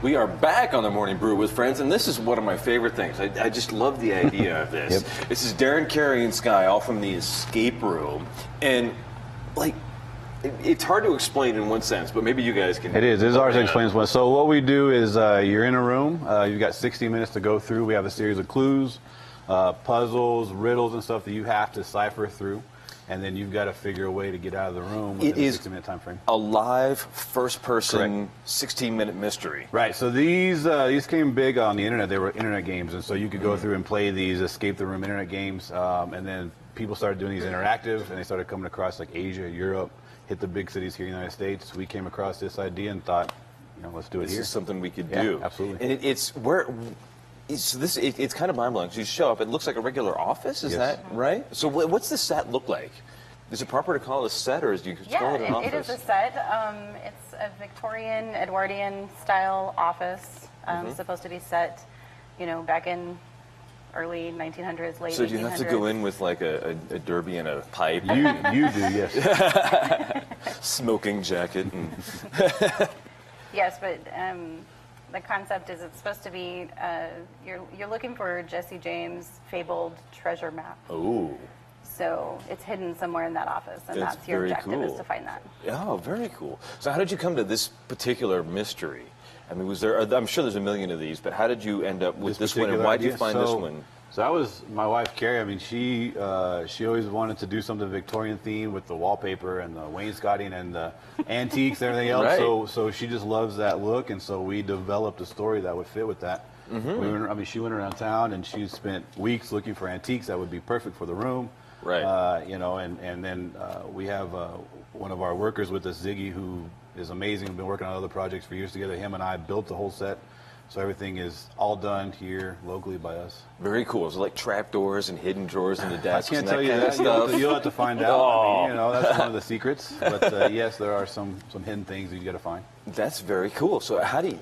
We are back on the Morning Brew with friends, and this is one of my favorite things. I just love the idea of this. Yep. This is Darren, Carey, and Sky, all from the escape room, and like, it's hard to explain in one sense, but maybe you guys can. It is. It's hard to explain this one. So what we do is you're in a room. You've got 60 minutes to go through. We have a series of clues, puzzles, riddles, and stuff that you have to cipher through. And then you've got to figure a way to get out of the room within a 60-minute time frame. A live, first-person, 16-minute mystery. Right. So these came big on the internet. They were internet games, and so you could go through and play these escape the room internet games. And then people started doing these interactive, and they started coming across like Asia, Europe, hit the big cities here in the United States. We came across this idea and thought, let's do it here. This is something we could do. Absolutely. And it's where. It's kind of mind-blowing. So you show up, it looks like a regular office, is that right? So what's the set look like? Is it proper to call it a set, or do you call it an office? It is a set. It's a Victorian, Edwardian style office. Supposed to be set, back in early 1900s, late 1800s. So do you have to go in with like a derby and a pipe? You do, yes. Smoking jacket. Yes, but the concept is it's supposed to be, you're looking for Jesse James' fabled treasure map. Oh. So it's hidden somewhere in that office, and that's your objective is to find that. Oh, very cool. So how did you come to this particular mystery? I mean, I'm sure there's a million of these, but how did you end up with this one, and why did you find this one? So that was my wife, Carrie. I mean, she always wanted to do something Victorian theme with the wallpaper and the wainscoting and the antiques and everything else. Right. So she just loves that look, and so we developed a story that would fit with that. She went around town and she spent weeks looking for antiques that would be perfect for the room. Right. And then we have one of our workers with us, Ziggy, who is amazing. We've been working on other projects for years together. Him and I built the whole set. So everything is all done here locally by us. Very cool. So like trapdoors and hidden drawers in the desks. I can't and tell you kind that. of stuff. You'll have to find out. I mean, that's one of the secrets. But yes, there are some hidden things that you got to find. That's very cool. So how do you?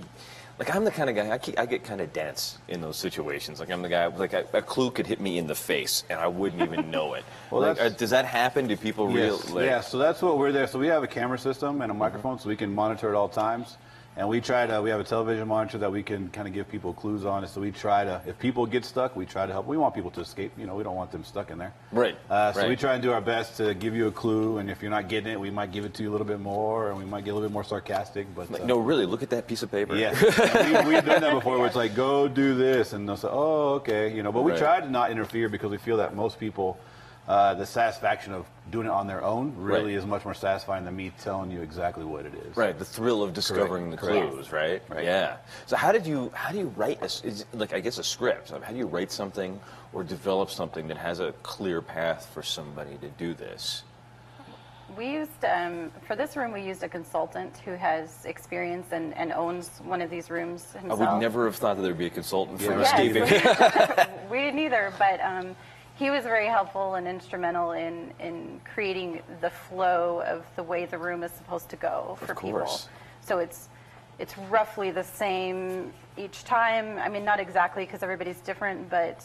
Like, I'm the kind of guy, I get kind of dense in those situations. Like, I'm the guy, like, a clue could hit me in the face, and I wouldn't even know it. Well, does that happen? Do people Yeah, so that's what we're there. So we have a camera system and a microphone, so we can monitor at all times. And we have a television monitor that we can kind of give people clues on. So we try to, if people get stuck, we try to help. We want people to escape. We don't want them stuck in there. Right. So we try and do our best to give you a clue. And if you're not getting it, we might give it to you a little bit more, and we might get a little bit more sarcastic. But no, really, look at that piece of paper. Yeah, we've done that before. Where it's like, go do this, and they'll say, oh, okay, But we try to not interfere because we feel that most people, the satisfaction of doing it on their own really is much more satisfying than me telling you exactly what it is. Right, the thrill of discovering the clues, right? Yeah. So how do you write a script? How do you write something or develop something that has a clear path for somebody to do this? We used, for this room, we used a consultant who has experience and owns one of these rooms himself. I would never have thought that there would be a consultant for Yes. escaping. We didn't either, but he was very helpful and instrumental in creating the flow of the way the room is supposed to go for people. So it's roughly the same each time. I mean, not exactly because everybody's different, but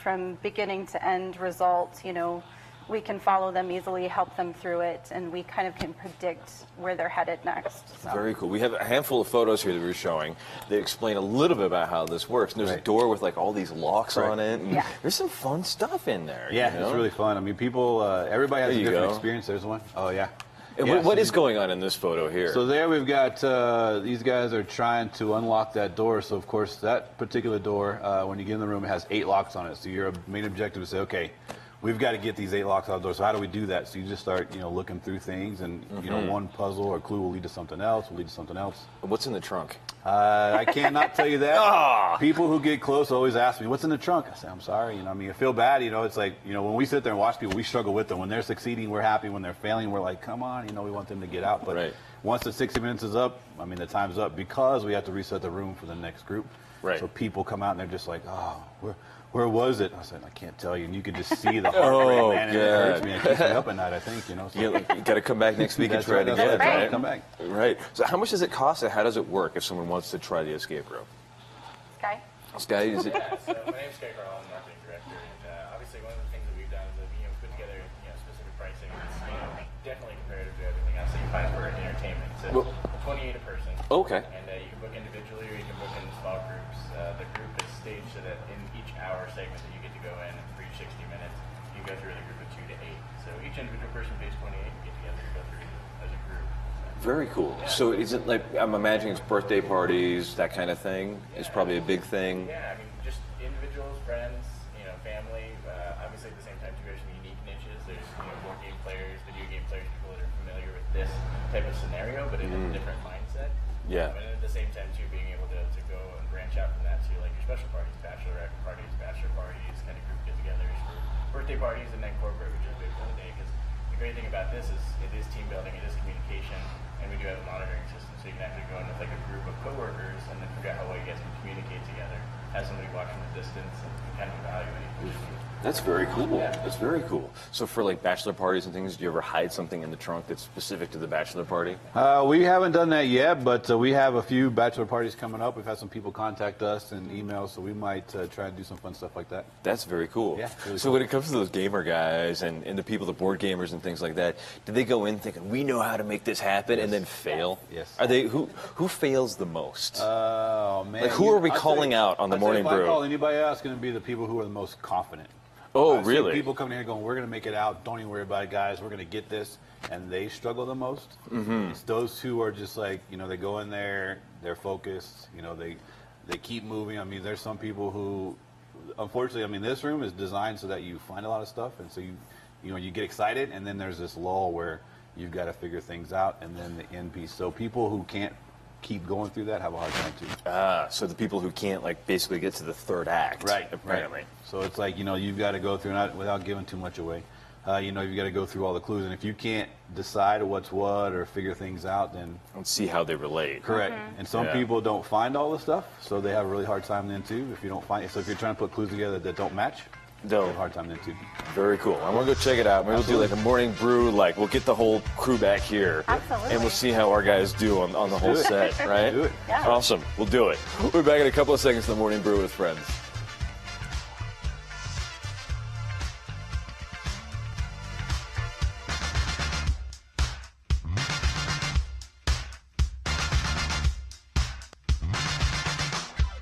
from beginning to end result, we can follow them easily, help them through it, and we kind of can predict where they're headed next. So. Very cool. We have a handful of photos here that we're showing. They explain a little bit about how this works. And there's a door with like all these locks on it. And there's some fun stuff in there. Yeah, it's really fun. I mean, people, everybody has a different experience. There's one. Oh, yeah. And what is going on in this photo here? So there we've got, these guys are trying to unlock that door. So, of course, that particular door, when you get in the room, it has 8 locks on it. So your main objective is to say, okay, we've got to get these 8 locks out the door. So how do we do that? So you just start, looking through things, and one puzzle or clue will lead to something else. What's in the trunk? I cannot tell you that. People who get close always ask me, "What's in the trunk?" I say, "I'm sorry." I feel bad. It's like, when we sit there and watch people, we struggle with them. When they're succeeding, we're happy. When they're failing, we're like, "Come on," we want them to get out. But once the 60 minutes is up, the time's up because we have to reset the room for the next group. Right. So people come out and they're just like, "Oh, where was it?" I said, "I can't tell you." And you can just see the heart rate, man. And it hurts me. It keeps me up at night, I think, So. You got to come back next week and try it again, right? Come back. Right. So how much does it cost, and how does it work if someone wants to try the escape room? Sky, is it? Yeah, so my name's Sky Carl, I'm the marketing director, and obviously one of the things that we've done is put together specific pricing that's definitely comparative to everything else that you find for entertainment. So 28 a person. Okay. And you can book in the group is staged so that in each hour segment that you get to go in for each 60 minutes, you go through with a group of 2 to 8. So each individual person pays 28, you get together and go through as a group. Very cool. So is it like, I'm imagining it's birthday parties, that kind of thing is probably a big thing. Yeah, I mean, just individuals, friends, family. Obviously, at the same time, too, there's some unique niches. There's board game players, video game players, people that are familiar with this type of scenario, but in a different mindset. Yeah. And at the same time, too, being able to go and branch out from that to like your special parties, bachelorette parties, bachelor parties, kind of group get-togethers for birthday parties, and then corporate, which is big for the day. Because the great thing about this is it is team building, it is communication, and we do have a monitoring system, so you can actually go in with like a group of coworkers and then figure out how well you guys can communicate together. Have somebody watch from a distance and kind of evaluate. That's very cool. That's very cool. So for like bachelor parties and things, do you ever hide something in the trunk that's specific to the bachelor party? We haven't done that yet, but we have a few bachelor parties coming up. We've had some people contact us and email, so we might try to do some fun stuff like that. That's very cool. Yeah, really so cool. when it comes to those gamer guys and the people, the board gamers and things like that, do they go in thinking, we know how to make this happen, and then fail? Yes. Are they, who fails the most? Oh, man. Like, who are we calling out on the Morning If I Brew? call anybody out, it's going to be the people who are the most confident. Oh, I've seen really? people coming here going, we're going to make it out. Don't even worry about it, guys. We're going to get this. And they struggle the most. Mm-hmm. It's those who are just like, they go in there, they're focused, they keep moving. I mean, there's some people who, unfortunately, this room is designed so that you find a lot of stuff. And so you get excited, and then there's this lull where you've got to figure things out, and then the end piece. So people who can't keep going through that have a hard time too. So the people who can't basically get to the third act, apparently. Right. So it's like, you've got to go through, not without giving too much away, you've got to go through all the clues. And if you can't decide what's what or figure things out, then... And see how they relate. Correct. And some people don't find all the stuff, so they have a really hard time then too. If you don't find it. So if you're trying to put clues together that don't match, they have a hard time then too. Very cool. I want to go check it out. Maybe we'll do like a morning brew. We'll get the whole crew back here. Absolutely. And we'll see how our guys do on the whole set, right? Do it. Yeah. Awesome. We'll do it. We'll be back in a couple of seconds to the morning brew with friends.